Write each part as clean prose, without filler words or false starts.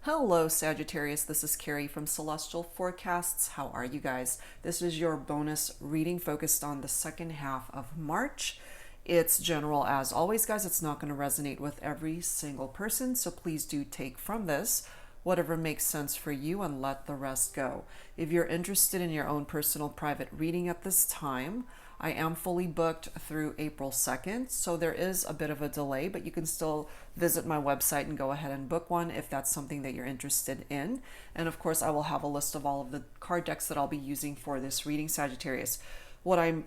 Hello, Sagittarius. This is Carrie from Celestial Forecasts. How are you guys? This is your bonus reading focused on the second half of March. It's general as always, guys. It's not going to resonate with every single person, so please do take from this whatever makes sense for you and let the rest go. If you're interested in your own personal private reading at this time, I am fully booked through April 2nd, so there is a bit of a delay, but you can still visit my website and go ahead and book one if that's something that you're interested in. And of course, I will have a list of all of the card decks that I'll be using for this reading, Sagittarius. What I'm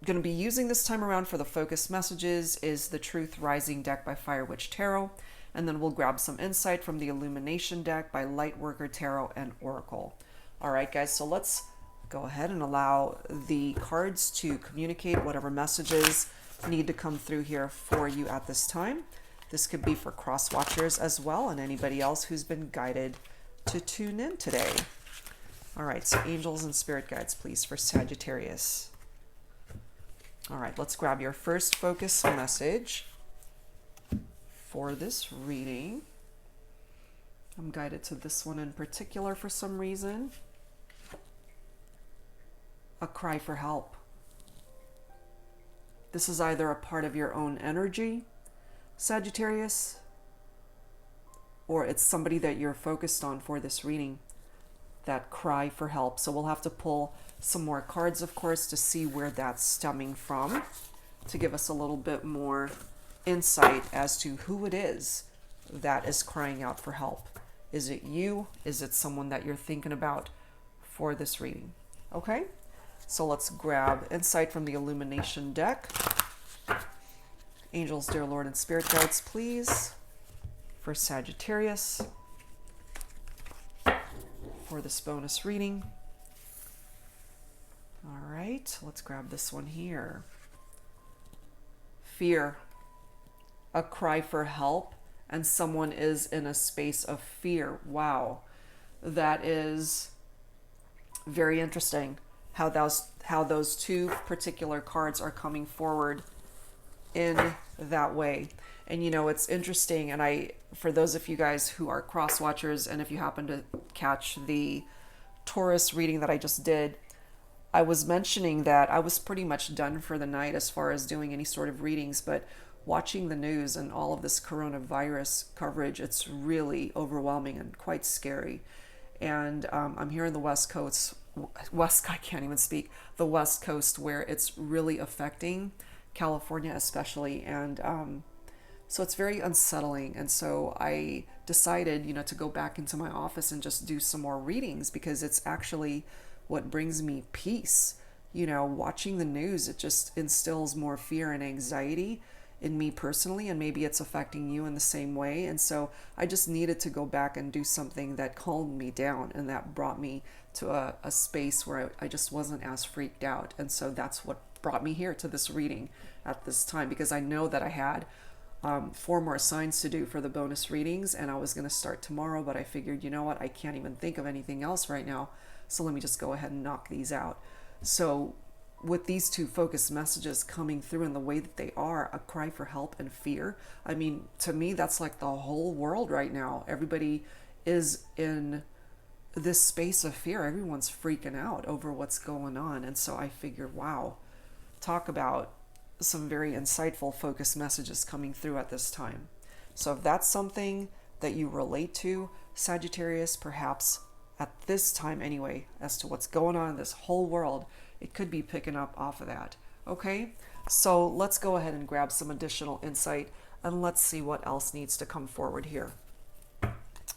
going to be using this time around for the focus messages is the Truth Rising deck by Fire Witch Tarot, and then we'll grab some insight from the Illumination deck by Lightworker Tarot and Oracle. All right, guys, so let's go ahead and allow the cards to communicate whatever messages need to come through here for you at this time. This could be for cross watchers as well and anybody else who's been guided to tune in today. All right, so angels and spirit guides, please, for Sagittarius. All right, let's grab your first focus message for this reading. I'm guided to this one in particular for some reason. A cry for help. This is either a part of your own energy, Sagittarius, or it's somebody that you're focused on for this reading, that cry for help. So we'll have to pull some more cards, of course, to see where that's stemming from, to give us a little bit more insight as to who it is that is crying out for help. Is it you? Is it someone that you're thinking about for this reading? Okay? So let's grab insight from the Illumination deck. Angels, dear Lord, and spirit guides, please, for Sagittarius, for this bonus reading. All right, let's grab this one here. Fear, a cry for help, and someone is in a space of fear. Wow, that is very interesting. How those two particular cards are coming forward in that way. And you know, it's interesting, and for those of you guys who are cross watchers, and if you happen to catch the Taurus reading that I just did, I was mentioning that I was pretty much done for the night as far as doing any sort of readings, but watching the news and all of this coronavirus coverage, it's really overwhelming and quite scary. And I'm here in the I can't even speak, the West Coast, where it's really affecting California especially. And so it's very unsettling. And so I decided, to go back into my office and just do some more readings, because it's actually what brings me peace. Watching the news, it just instills more fear and anxiety in me personally, and maybe it's affecting you in the same way. And so I just needed to go back and do something that calmed me down, and that brought me to a space where I just wasn't as freaked out. And so that's what brought me here to this reading at this time, because I know that I had 4 more signs to do for the bonus readings, and I was going to start tomorrow, but I figured, you know what, I can't even think of anything else right now, so let me just go ahead and knock these out. So with these two focus messages coming through in the way that they are, a cry for help and fear, I mean, to me, that's like the whole world right now. Everybody is in this space of fear. Everyone's freaking out over what's going on. And so I figured, wow, talk about some very insightful focus messages coming through at this time. So if that's something that you relate to, Sagittarius, perhaps at this time anyway, as to what's going on in this whole world, it could be picking up off of that. Okay, so let's go ahead and grab some additional insight, and let's see what else needs to come forward here.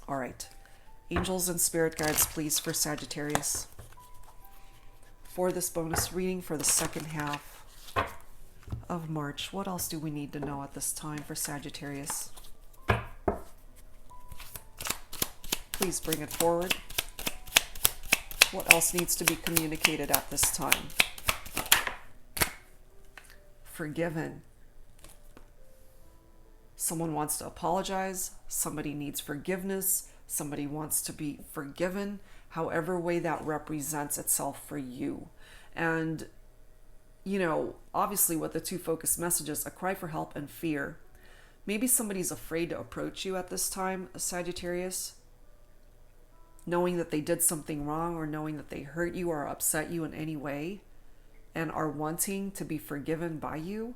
All right, angels and spirit guides, please, for Sagittarius, for this bonus reading for the second half of March. What else do we need to know at this time for Sagittarius? Please bring it forward. What else needs to be communicated at this time? Forgiven. Someone wants to apologize. Somebody needs forgiveness. Somebody wants to be forgiven. However way that represents itself for you. And, obviously with the two focus messages, a cry for help and fear, maybe somebody's afraid to approach you at this time, Sagittarius. knowing that they did something wrong, or knowing that they hurt you or upset you in any way, and are wanting to be forgiven by you,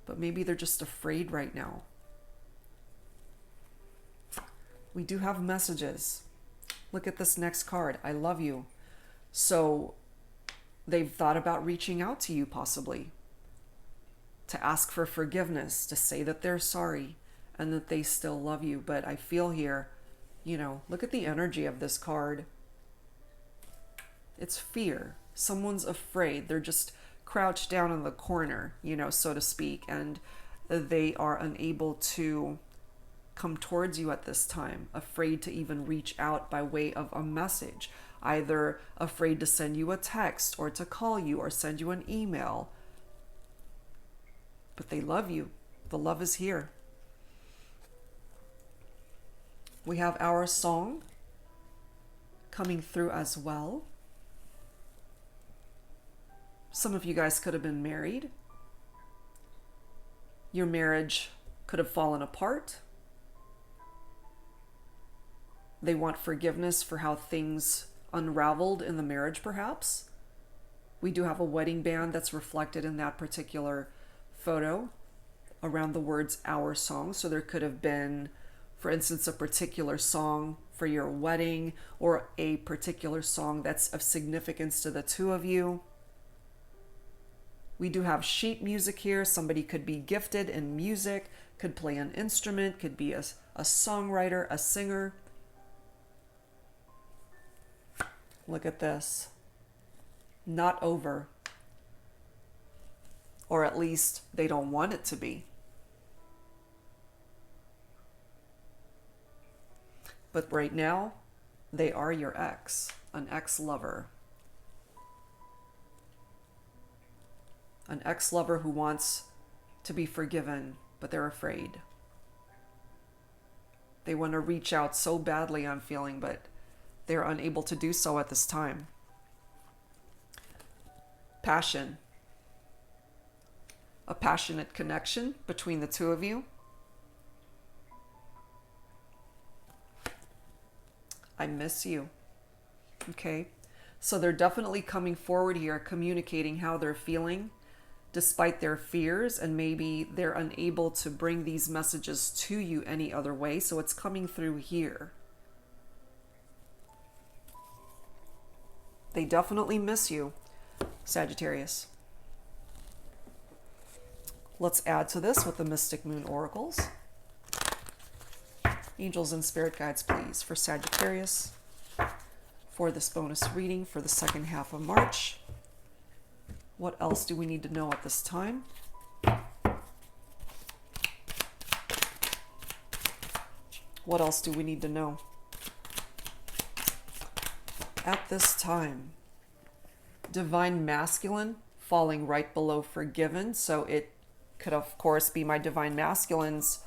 but maybe they're just afraid right now. We do have messages. Look at this next card. I love you. So they've thought about reaching out to you, possibly to ask for forgiveness, to say that they're sorry and that they still love you. But I feel here, look at the energy of this card. It's fear. Someone's afraid. They're just crouched down in the corner, so to speak, and they are unable to come towards you at this time, afraid to even reach out by way of a message, either afraid to send you a text or to call you or send you an email. But they love you. The love is here. We have our song coming through as well. Some of you guys could have been married. Your marriage could have fallen apart. They want forgiveness for how things unraveled in the marriage, perhaps. We do have a wedding band that's reflected in that particular photo around the words "our song." So there could have been, for instance, a particular song for your wedding, or a particular song that's of significance to the two of you. We do have sheet music here. Somebody could be gifted in music, could play an instrument, could be a songwriter, a singer. Look at this. Not over. Or at least they don't want it to be. But right now, they are your ex, an ex-lover. An ex-lover who wants to be forgiven, but they're afraid. They want to reach out so badly, I'm feeling, but they're unable to do so at this time. Passion. A passionate connection between the two of you. I miss you. Okay. So they're definitely coming forward here, communicating how they're feeling despite their fears, and maybe they're unable to bring these messages to you any other way. So it's coming through here. They definitely miss you, Sagittarius. Let's add to this with the Mystic Moon Oracles. Angels and Spirit Guides, please, for Sagittarius, for this bonus reading for the second half of March. What else do we need to know at this time? What else do we need to know? At this time, Divine Masculine falling right below Forgiven. So it could, of course, be my Divine Masculines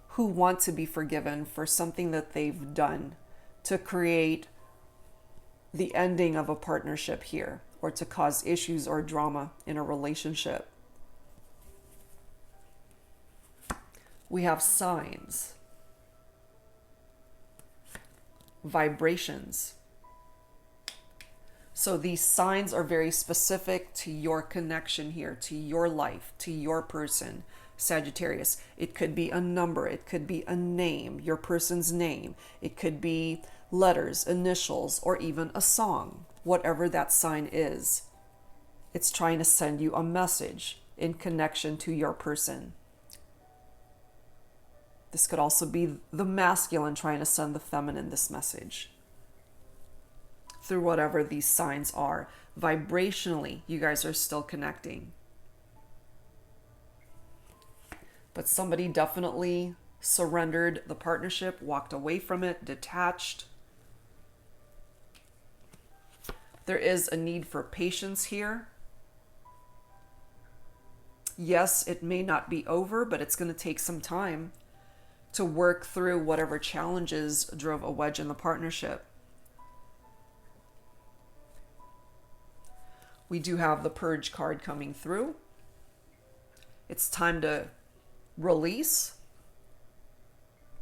who want to be forgiven for something that they've done to create the ending of a partnership here, or to cause issues or drama in a relationship. We have signs, vibrations. So these signs are very specific to your connection here, to your life, to your person, Sagittarius. It could be a number, it could be a name, your person's name. It could be letters, initials, or even a song. Whatever that sign is, it's trying to send you a message in connection to your person. This could also be the masculine trying to send the feminine this message. Through whatever these signs are, vibrationally, you guys are still connecting. But somebody definitely surrendered the partnership, walked away from it, detached. There is a need for patience here. Yes, it may not be over, but it's going to take some time to work through whatever challenges drove a wedge in the partnership. We do have the Purge card coming through. It's time to release,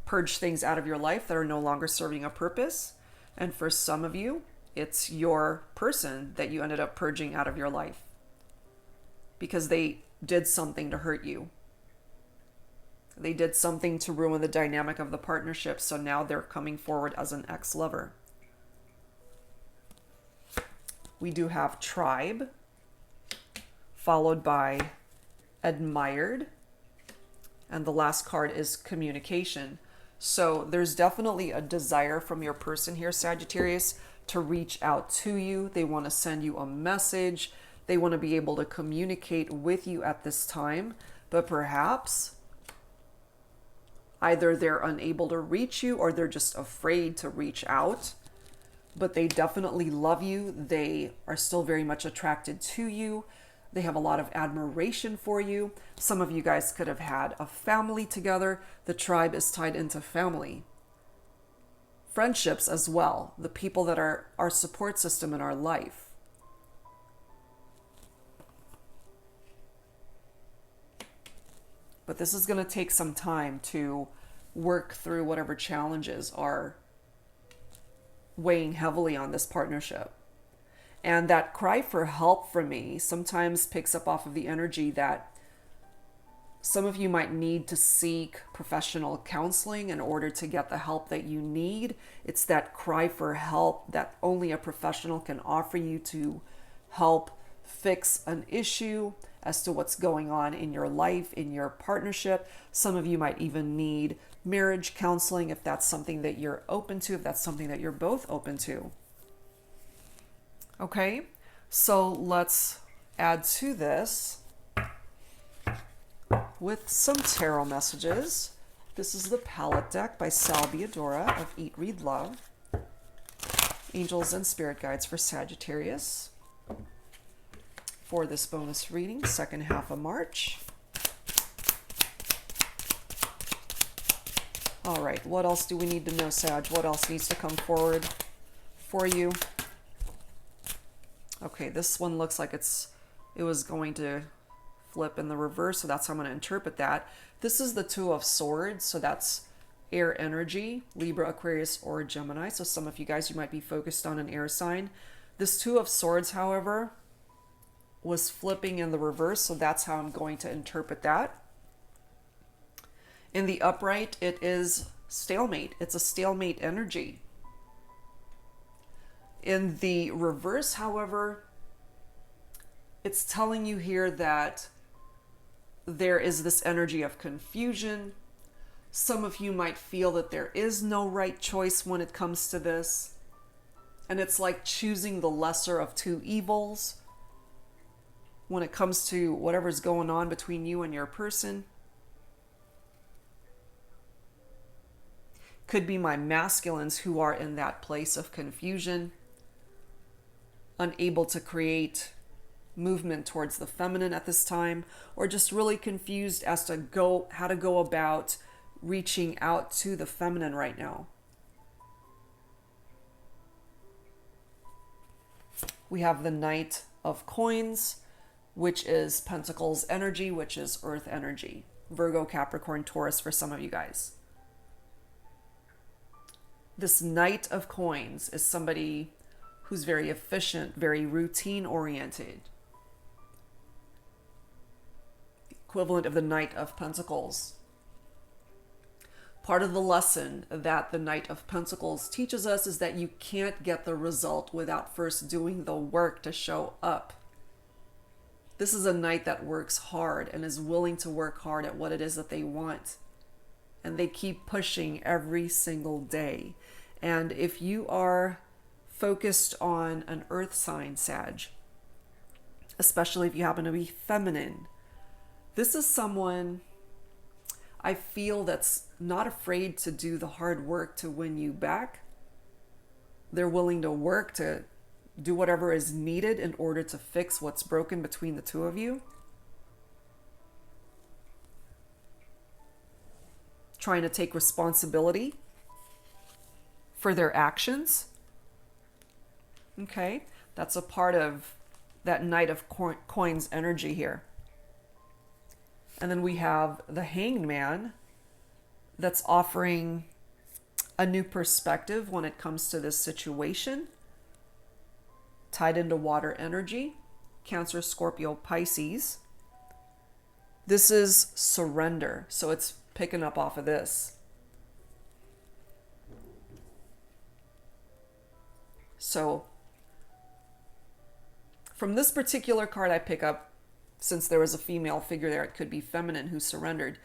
purge things out of your life that are no longer serving a purpose. And for some of you, it's your person that you ended up purging out of your life because they did something to hurt you. They did something to ruin the dynamic of the partnership, so now they're coming forward as an ex-lover. We do have tribe, followed by admired, and the last card is communication. So there's definitely a desire from your person here, Sagittarius, to reach out to you. They want to send you a message. They want to be able to communicate with you at this time, but perhaps either they're unable to reach you or they're just afraid to reach out. But they definitely love you. They are still very much attracted to you. They have a lot of admiration for you. Some of you guys could have had a family together. The tribe is tied into family. Friendships as well. The people that are our support system in our life. But this is going to take some time to work through whatever challenges are weighing heavily on this partnership. And that cry for help from me sometimes picks up off of the energy that some of you might need to seek professional counseling in order to get the help that you need. It's that cry for help that only a professional can offer you to help fix an issue as to what's going on in your life, in your partnership. Some of you might even need marriage counseling if that's something that you're open to, if that's something that you're both open to. Okay, so let's add to this with some tarot messages. This is the Palette deck by Sal Biadora of Eat, Read, Love. Angels and Spirit Guides for Sagittarius for this bonus reading, second half of March. All right, what else do we need to know, Sag? What else needs to come forward for you? Okay, this one looks like it was going to flip in the reverse, so that's how I'm going to interpret that. This is the Two of Swords, so that's air energy, Libra, Aquarius, or Gemini. So some of you guys, you might be focused on an air sign. This Two of Swords, however, was flipping in the reverse, so that's how I'm going to interpret that. In the upright, it is stalemate. It's a stalemate energy. In the reverse, however, it's telling you here that there is this energy of confusion. Some of you might feel that there is no right choice when it comes to this. And it's like choosing the lesser of two evils when it comes to whatever's going on between you and your person. Could be my masculines who are in that place of confusion, unable to create movement towards the feminine at this time, or just really confused as to how to go about reaching out to the feminine right now. We have the Knight of Coins, which is Pentacles energy, which is Earth energy. Virgo, Capricorn, Taurus for some of you guys. This Knight of Coins is somebody who's very efficient, very routine oriented. Equivalent of the Knight of Pentacles. Part of the lesson that the Knight of Pentacles teaches us is that you can't get the result without first doing the work to show up. This is a knight that works hard and is willing to work hard at what it is that they want. And they keep pushing every single day. And if you are focused on an earth sign, Sag, especially if you happen to be feminine, this is someone I feel that's not afraid to do the hard work to win you back. They're willing to work to do whatever is needed in order to fix what's broken between the two of you. Trying to take responsibility for their actions. Okay, that's a part of that Knight of Coins energy here. And then we have the Hanged Man that's offering a new perspective when it comes to this situation. Tied into water energy, Cancer, Scorpio, Pisces. This is surrender. So it's picking up off of this. So from this particular card I pick up, since there was a female figure there, it could be feminine who surrendered.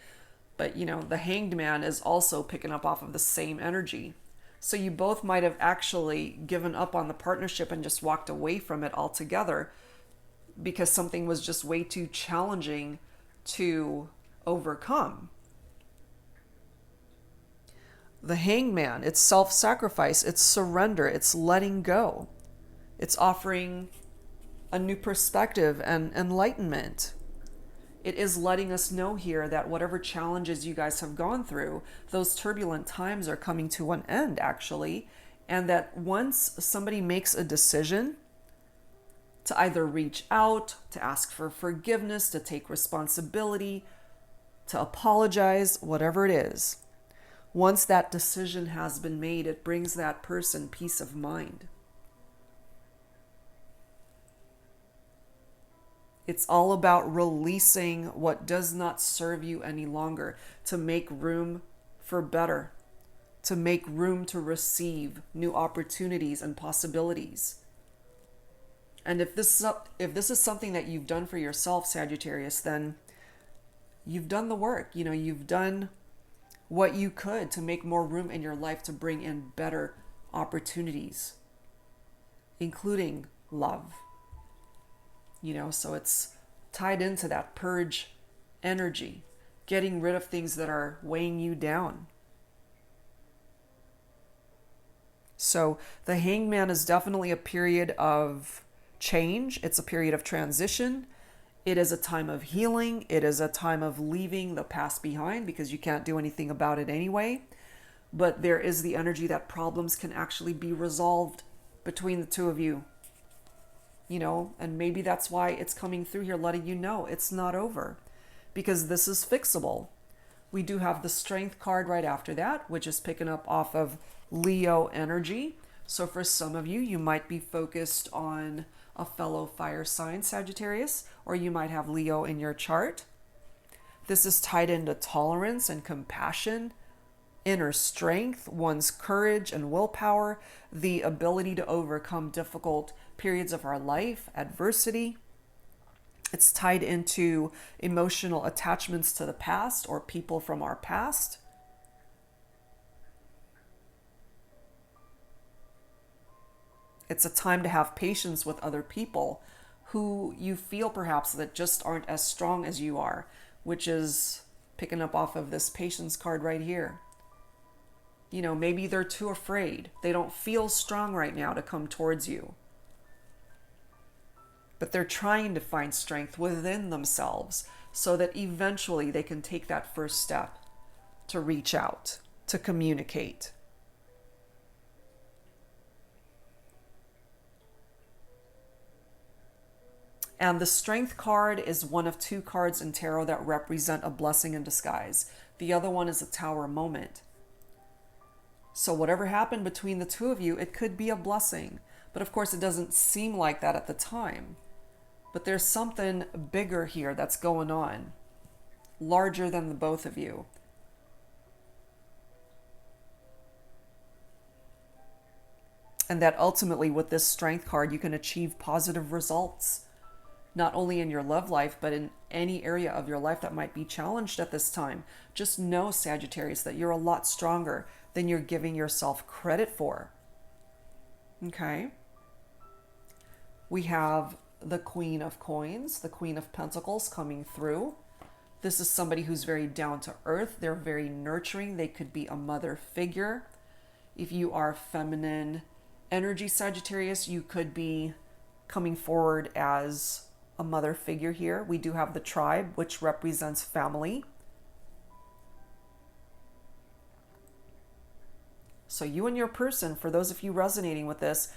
But, you know, the Hanged Man is also picking up off of the same energy. So you both might have actually given up on the partnership and just walked away from it altogether because something was just way too challenging to overcome. The Hanged Man, it's self-sacrifice, it's surrender, it's letting go. It's offering a new perspective and enlightenment. It is letting us know here that whatever challenges you guys have gone through, those turbulent times are coming to an end, actually. And that once somebody makes a decision to either reach out, to ask for forgiveness, to take responsibility, to apologize, whatever it is, once that decision has been made, it brings that person peace of mind. It's all about releasing what does not serve you any longer, to make room for better, to make room to receive new opportunities and possibilities. And if this is something that you've done for yourself, Sagittarius, then you've done the work. You know, you've done what you could to make more room in your life to bring in better opportunities, including love. You know, so it's tied into that purge energy, getting rid of things that are weighing you down. So the Hanged Man is definitely a period of change. It's a period of transition. It is a time of healing. It is a time of leaving the past behind because you can't do anything about it anyway. But there is the energy that problems can actually be resolved between the two of you. You know, and maybe that's why it's coming through here, letting you know it's not over, because this is fixable. We do have the Strength card right after that, which is picking up off of Leo energy. So for some of you, you might be focused on a fellow fire sign, Sagittarius, or you might have Leo in your chart. This is tied into tolerance and compassion, inner strength, one's courage and willpower, the ability to overcome difficult periods of our life, adversity. It's tied into emotional attachments to the past or people from our past. It's a time to have patience with other people who you feel perhaps that just aren't as strong as you are, which is picking up off of this patience card right here. You know, maybe they're too afraid. They don't feel strong right now to come towards you. But they're trying to find strength within themselves so that eventually they can take that first step to reach out, to communicate. And the Strength card is one of two cards in tarot that represent a blessing in disguise. The other one is a Tower moment. So whatever happened between the two of you, it could be a blessing. But of course, it doesn't seem like that at the time. But there's something bigger here that's going on, larger than the both of you. And that ultimately with this Strength card, you can achieve positive results, not only in your love life, but in any area of your life that might be challenged at this time. Just know, Sagittarius, that you're a lot stronger than you're giving yourself credit for. Okay? We have the Queen of Coins, the Queen of Pentacles coming through. This is somebody who's very down to earth. They're very nurturing. They could be a mother figure. If you are feminine energy, Sagittarius, you could be coming forward as a mother figure here. We do have the Tribe, which represents family. So you and your person, for those of you resonating with this,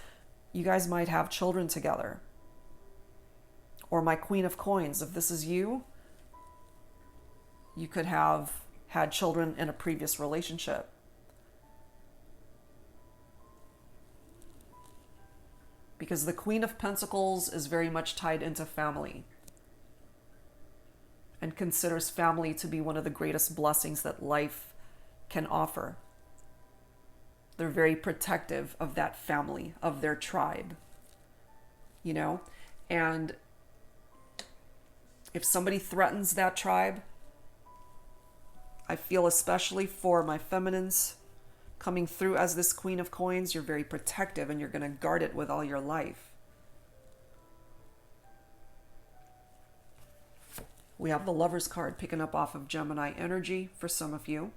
you guys might have children together. Or my Queen of Coins, if this is you, you could have had children in a previous relationship. because the Queen of Pentacles is very much tied into family and considers family to be one of the greatest blessings that life can offer. They're very protective of that family, of their tribe, you know? And if somebody threatens that tribe, I feel especially for my feminines coming through as this Queen of Coins, you're very protective and you're going to guard it with all your life. We have the Lovers card picking up off of Gemini energy for some of you.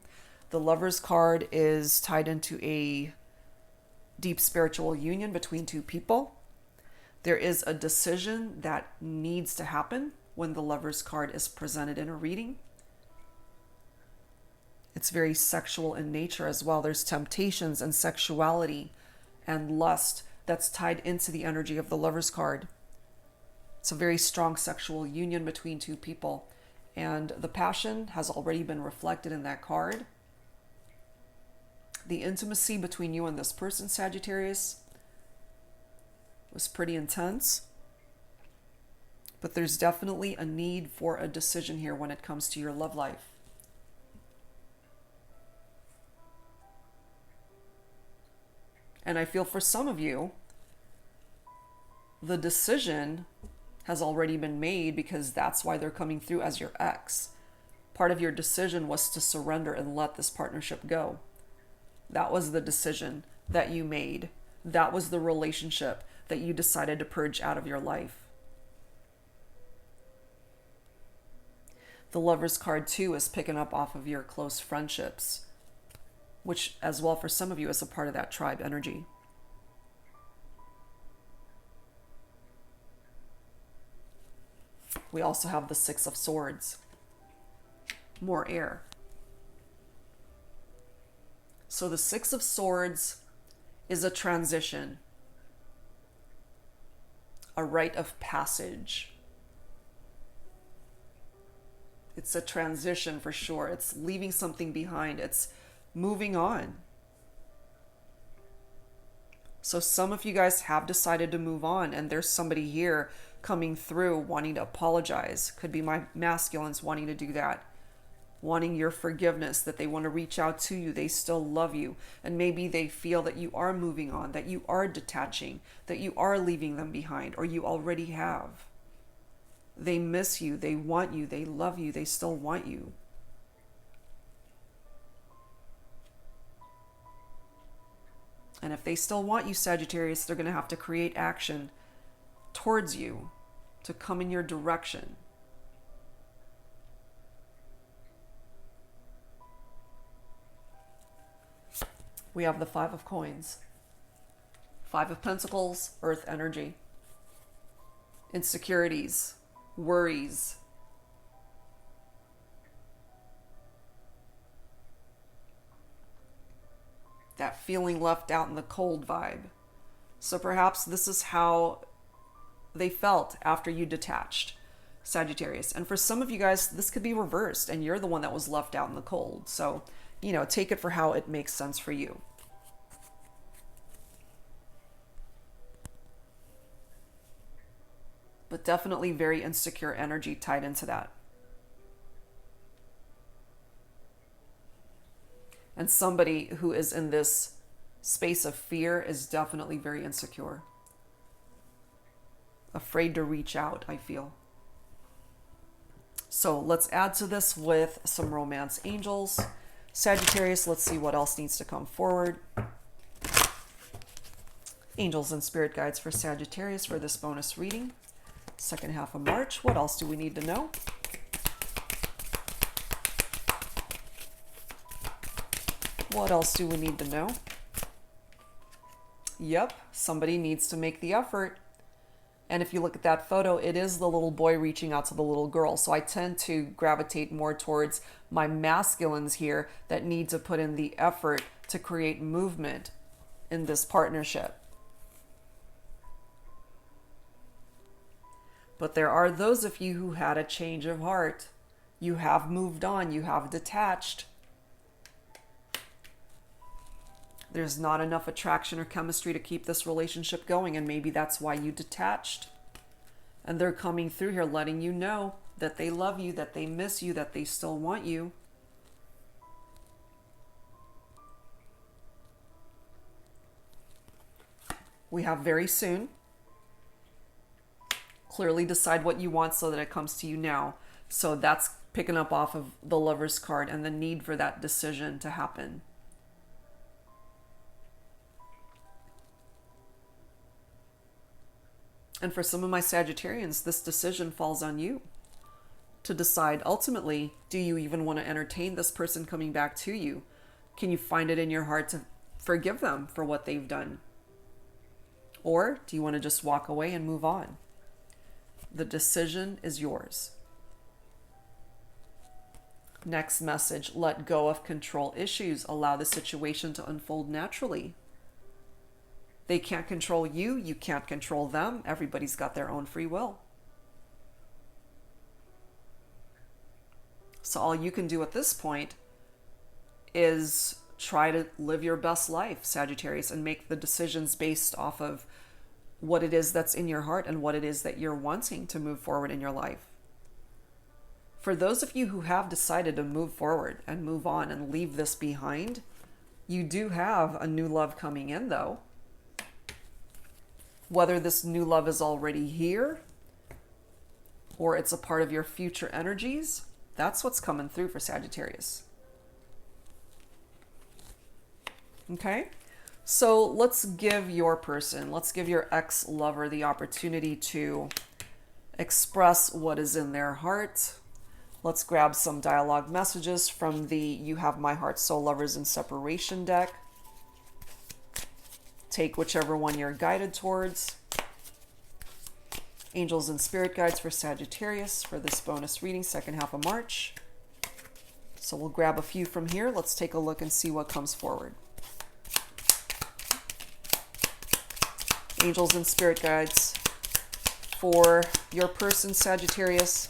The Lovers card is tied into a deep spiritual union between two people. There is a decision that needs to happen when the Lovers card is presented in a reading. It's very sexual in nature as well. There's temptations and sexuality and lust that's tied into the energy of the Lovers card. It's a very strong sexual union between two people. And the passion has already been reflected in that card. The intimacy between you and this person, Sagittarius, was pretty intense. But there's definitely a need for a decision here when it comes to your love life. And I feel for some of you, the decision has already been made because that's why they're coming through as your ex. Part of your decision was to surrender and let this partnership go. That was the decision that you made. That was the relationship that you decided to purge out of your life. The Lovers card too is picking up off of your close friendships, which as well for some of you is a part of that tribe energy. We also have the Six of Swords. More air. So the Six of Swords is a transition, a rite of passage. It's a transition for sure. It's leaving something behind. It's moving on. So some of you guys have decided to move on, and there's somebody here coming through wanting to apologize. Could be my masculines wanting to do that, wanting your forgiveness, that they want to reach out to you. They still love you. And maybe they feel that you are moving on, that you are detaching, that you are leaving them behind, or you already have. They miss you. They want you. They love you. They still want you. And if they still want you, Sagittarius, they're going to have to create action towards you to come in your direction. We have the Five of Coins. Five of Pentacles, earth energy. Insecurities, worries. That feeling left out in the cold vibe. So perhaps this is how they felt after you detached, Sagittarius. And for some of you guys, this could be reversed and you're the one that was left out in the cold. So, you know, take it for how it makes sense for you. But definitely very insecure energy tied into that. And somebody who is in this space of fear is definitely very insecure. Afraid to reach out, I feel. So let's add to this with some romance angels. Sagittarius, let's see what else needs to come forward. Angels and spirit guides for Sagittarius for this bonus reading. Second half of March. What else do we need to know? What else do we need to know? Yep, somebody needs to make the effort. And if you look at that photo, it is the little boy reaching out to the little girl. So I tend to gravitate more towards my masculines here that need to put in the effort to create movement in this partnership. But there are those of you who had a change of heart. You have moved on. You have detached. There's not enough attraction or chemistry to keep this relationship going, and maybe that's why you detached. And they're coming through here letting you know that they love you, that they miss you, that they still want you. We have very soon. Clearly decide what you want so that it comes to you now. So that's picking up off of the Lover's card and the need for that decision to happen. And for some of my Sagittarians, this decision falls on you to decide ultimately, do you even want to entertain this person coming back to you? Can you find it in your heart to forgive them for what they've done? Or do you want to just walk away and move on? The decision is yours. Next message, let go of control issues. Allow the situation to unfold naturally. They can't control you. You can't control them. Everybody's got their own free will. So all you can do at this point is try to live your best life, Sagittarius, and make the decisions based off of what it is that's in your heart and what it is that you're wanting to move forward in your life. For those of you who have decided to move forward and move on and leave this behind, you do have a new love coming in, though. Whether this new love is already here or it's a part of your future energies, that's what's coming through for Sagittarius. Okay? So let's give your person, let's give your ex-lover the opportunity to express what is in their heart. Let's grab some dialogue messages from the You Have My Heart, Soul Lovers in Separation deck. Take whichever one you're guided towards. Angels and Spirit Guides for Sagittarius for this bonus reading, second half of March. So we'll grab a few from here. Let's take a look and see what comes forward. Angels and Spirit Guides for your person, Sagittarius.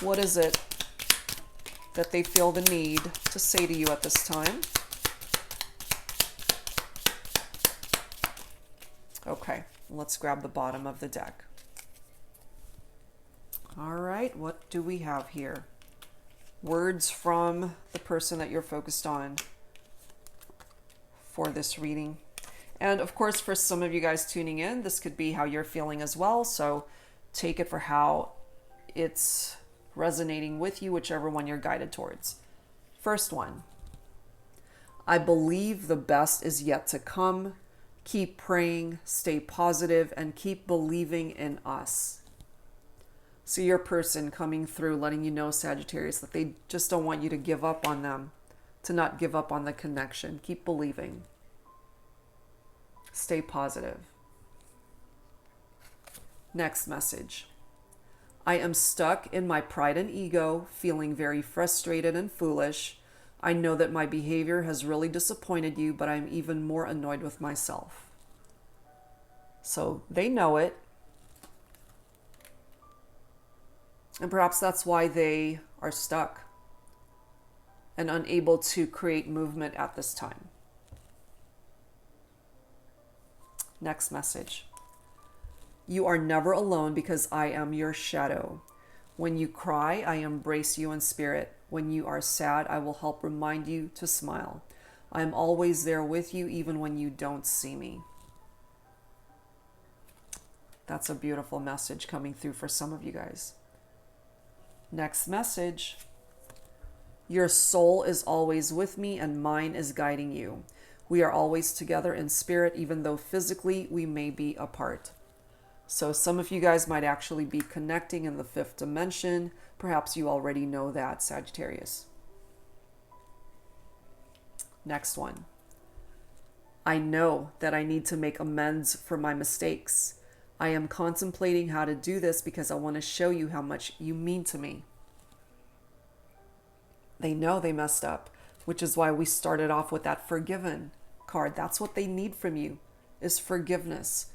What is it that they feel the need to say to you at this time? Okay, let's grab the bottom of the deck. All right, what do we have here? Words from the person that you're focused on for this reading. And of course, for some of you guys tuning in, this could be how you're feeling as well. So take it for how it's resonating with you, whichever one you're guided towards. First one. I believe the best is yet to come. Keep praying, stay positive, and keep believing in us. So your person coming through, letting you know, Sagittarius, that they just don't want you to give up on them, to not give up on the connection. Keep believing. Stay positive. Next message. I am stuck in my pride and ego, feeling very frustrated and foolish. I know that my behavior has really disappointed you, but I'm even more annoyed with myself. So they know it. And perhaps that's why they are stuck and unable to create movement at this time. Next message. You are never alone because I am your shadow. When you cry, I embrace you in spirit. When you are sad, I will help remind you to smile. I am always there with you even when you don't see me. That's a beautiful message coming through for some of you guys. Next message. Your soul is always with me and mine is guiding you. We are always together in spirit, even though physically we may be apart. So some of you guys might actually be connecting in the fifth dimension. Perhaps you already know that, Sagittarius. Next one. I know that I need to make amends for my mistakes. I am contemplating how to do this because I want to show you how much you mean to me. They know they messed up, which is why we started off with that forgiven card. That's what they need from you, is forgiveness.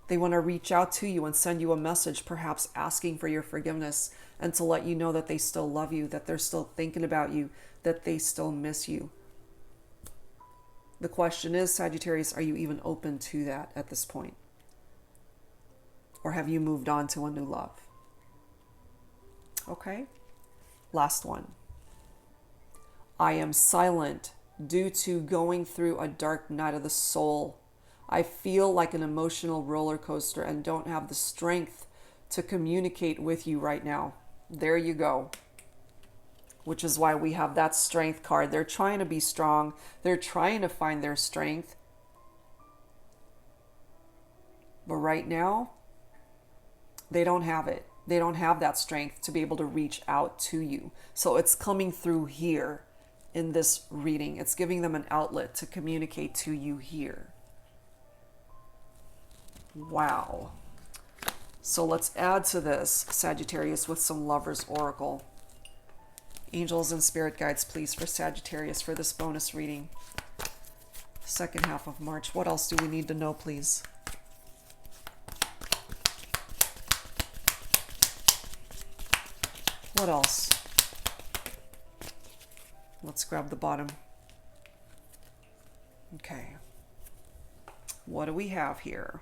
They want to reach out to you and send you a message, perhaps asking for your forgiveness, and to let you know that they still love you, that they're still thinking about you, that they still miss you. The question is, Sagittarius, are you even open to that at this point? Or have you moved on to a new love? Okay. Last one. I am silent due to going through a dark night of the soul. I feel like an emotional roller coaster and don't have the strength to communicate with you right now. There you go. Which is why we have that strength card. They're trying to be strong. They're trying to find their strength. But right now, they don't have it. They don't have that strength to be able to reach out to you. So it's coming through here in this reading. It's giving them an outlet to communicate to you here. Wow. So let's add to this, Sagittarius, with some Lover's Oracle. Angels and spirit guides, please, for Sagittarius for this bonus reading. Second half of March. What else do we need to know, please? What else? Let's grab the bottom. Okay. What do we have here?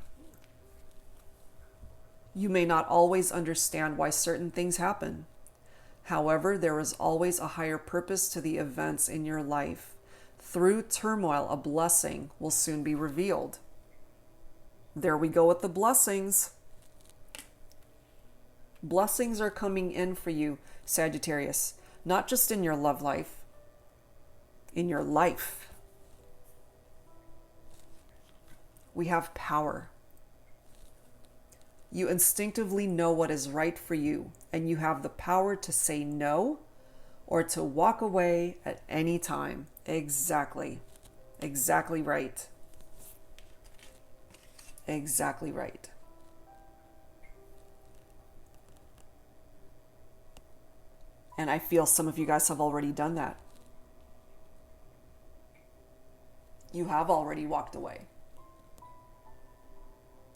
You may not always understand why certain things happen. However, there is always a higher purpose to the events in your life. Through turmoil, a blessing will soon be revealed. There we go with the blessings. Blessings are coming in for you, Sagittarius, not just in your love life, in your life. We have power. You instinctively know what is right for you, and you have the power to say no or to walk away at any time. Exactly. Exactly right. Exactly right. And I feel some of you guys have already done that. You have already walked away.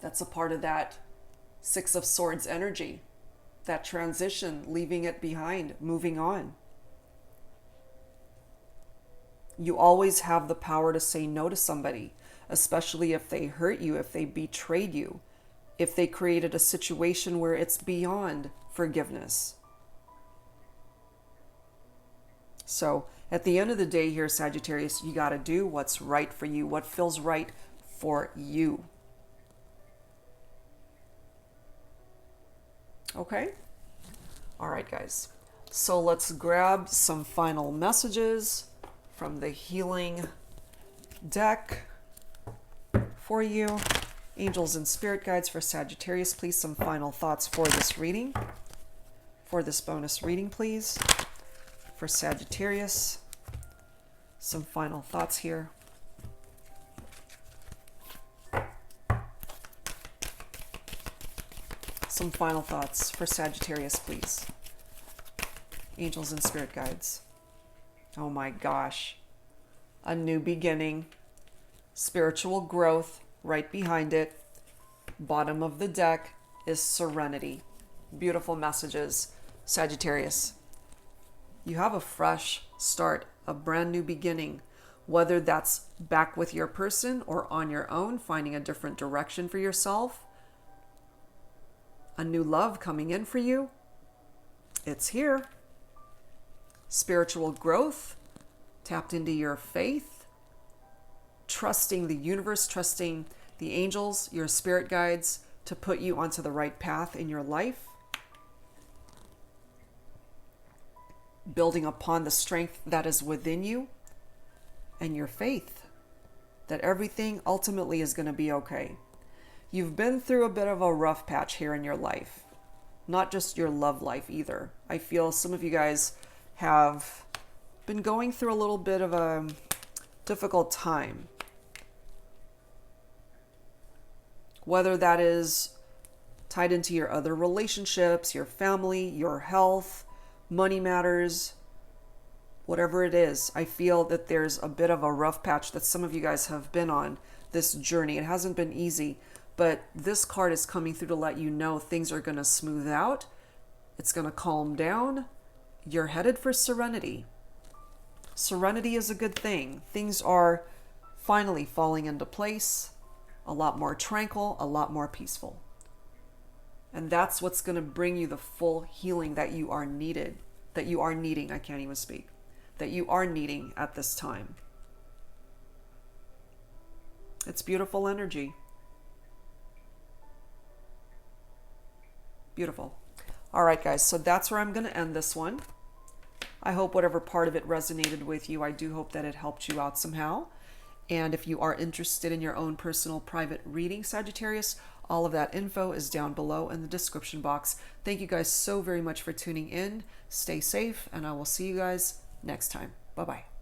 That's a part of that Six of Swords energy, that transition, leaving it behind, moving on. You always have the power to say no to somebody, especially if they hurt you, if they betrayed you, if they created a situation where it's beyond forgiveness. So at the end of the day here, Sagittarius, you got to do what's right for you, what feels right for you. Okay? All right, guys. So let's grab some final messages from the healing deck for you. Angels and spirit guides for Sagittarius, please, some final thoughts for this reading. For this bonus reading, please. For Sagittarius, some final thoughts here. Some final thoughts for Sagittarius, please. Angels and spirit guides. Oh my gosh. A new beginning. Spiritual growth right behind it. Bottom of the deck is serenity. Beautiful messages, Sagittarius. You have a fresh start, a brand new beginning, whether that's back with your person or on your own, finding a different direction for yourself. A new love coming in for you. It's here. Spiritual growth, tapped into your faith, trusting the universe, trusting the angels, your spirit guides to put you onto the right path in your life. Building upon the strength that is within you and your faith that everything ultimately is going to be okay. You've been through a bit of a rough patch here in your life, not just your love life either. I feel some of you guys have been going through a little bit of a difficult time. Whether that is tied into your other relationships, your family, your health, money matters, whatever it is, I feel that there's a bit of a rough patch that some of you guys have been on this journey. It hasn't been easy, but this card is coming through to let you know things are going to smooth out. It's going to calm down. You're headed for serenity. Serenity is a good thing. Things are finally falling into place, a lot more tranquil, a lot more peaceful. And that's what's going to bring you the full healing that you are needing, that you are needing at this time. It's beautiful energy. Beautiful. All right, guys, so that's where I'm going to end this one. I hope whatever part of it resonated with you, I do hope that it helped you out somehow. And if you are interested in your own personal private reading, Sagittarius, all of that info is down below in the description box. Thank you guys so very much for tuning in. Stay safe, and I will see you guys next time. Bye-bye.